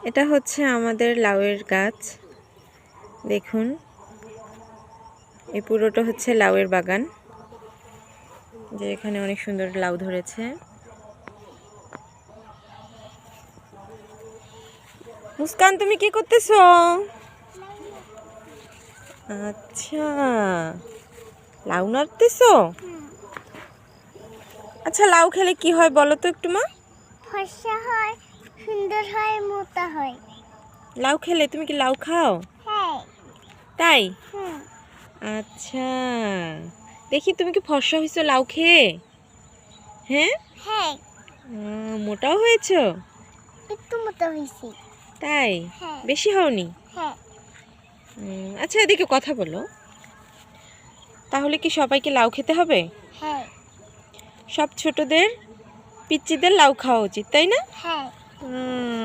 এটা হচ্ছে আমাদের লাউয়ের গাছ। দেখুন, এই পুরোটা হচ্ছে লাউয়ের বাগান, যে এখানে অনেক সুন্দর লাউ ধরেছে। মুস্কান, তুমি কি করতেছো? আচ্ছা, লাউ নাড়তেছো? আচ্ছা, লাউ খেলে কি হয় বলো তো একটু মা? ফর্সা হয়, সুন্দর হয়, মোটা হয়। লাউ খেলে তুমি কি লাউ খাও? হ্যাঁ। তাই? হুম। আচ্ছা, দেখি তুমি কি ফর্সা হয়েছো লাউ খেয়ে? হ্যাঁ, হ্যাঁ। মোটাও হয়েছো? একটু মোটা হয়েছি। তাই? হ্যাঁ। বেশি হওনি? হ্যাঁ। আচ্ছা, এদিকে কথা বলো। তাহলে কি সবাইকে লাউ খেতে হবে? হ্যাঁ। সব ছোটদের, পিচ্চিদের লাউ খাওয়া উচিত, তাই না? হ্যাঁ।